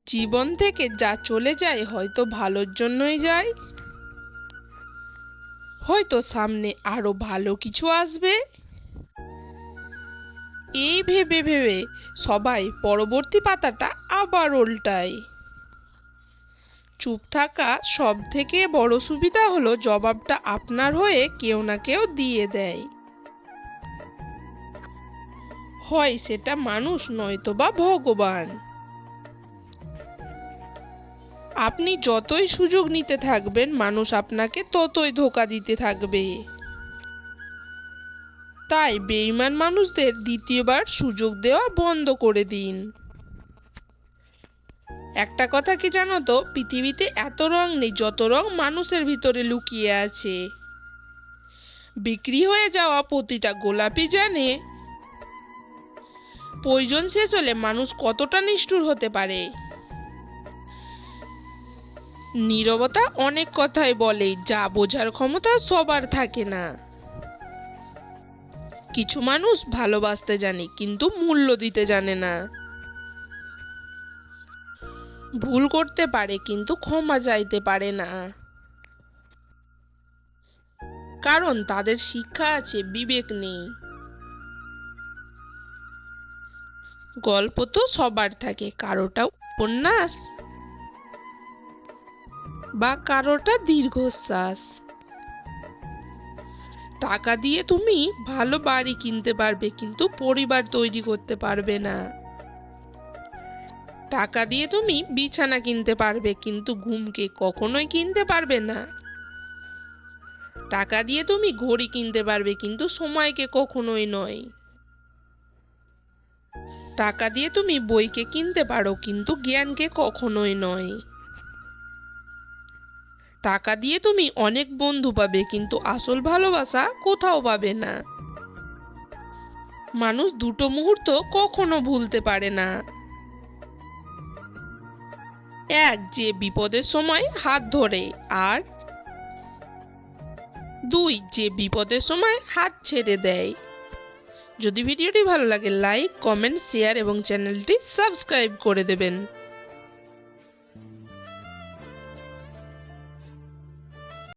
জীবন থেকে যা চলে যায় হয়তো ভালোর জন্যই যায়, হয়তো সামনে আরো ভালো কিছু আসবে। এই ভেবে ভেবে সবাই পরবর্তী পাতাটা আবার উল্টায়। চুপ থাকা সব থেকে বড় সুবিধা হলো জবাবটা আপনার হয়ে কেউ না কেউ দিয়ে দেয়। হয় সেটা মানুষ নয়তো বা ভগবান। আপনি যতই সুযোগ নিতে থাকবেন মানুষ আপনাকে ততই ধোঁকা দিতে থাকবে। তাই বেঈমান মানুষদের দ্বিতীয়বার সুযোগ দেওয়া বন্ধ করে দিন। একটা কথা কি জানো তো, পৃথিবীতে এত রং নেই যত রং মানুষের ভিতরে লুকিয়ে আছে। বিক্রি হয়ে যাওয়া প্রতিটা গোলাপি জানে প্রয়োজন শেষ হলে মানুষ কতটা নিষ্ঠুর হতে পারে। নীরবতা অনেক কথাই বলে, যা বোঝার ক্ষমতা সবার থাকে না। কিছু মানুষ ভালোবাসতে জানে কিন্তু মূল্য দিতে জানে না। ভুল করতে পারে কিন্তু ক্ষমা চাইতে পারে না, কারণ তাদের শিক্ষা আছে, বিবেক নেই। গল্প তো সবার থাকে, কারোটা উপন্যাস বা কারোটা দীর্ঘশ্বাস। টাকা দিয়ে তুমি ভালো বাড়ি কিনতে পারবে কিন্তু পরিবার তৈরি করতে পারবে না। টাকা দিয়ে তুমি বিছানা কিনতে পারবে কিন্তু ঘুমকে কখনোই কিনতে পারবে না। টাকা দিয়ে তুমি ঘড়ি কিনতে পারবে কিন্তু সময়কে কখনোই নয়। টাকা দিয়ে তুমি বইকে কিনতে পারো কিন্তু জ্ঞানকে কখনোই নয়। টাকা দিয়ে তুমি অনেক বন্ধু পাবে কিন্তু আসল ভালোবাসা কোথাও পাবে না। মানুষ দুটো মুহূর্ত কখনো ভুলতে পারে না। এক, যে বিপদের সময় হাত ধরে, আর দুই, যে বিপদের সময় হাত ছেড়ে দেয়। যদি ভিডিওটি ভালো লাগে লাইক, কমেন্ট, শেয়ার এবং চ্যানেলটি সাবস্ক্রাইব করে দেবেন।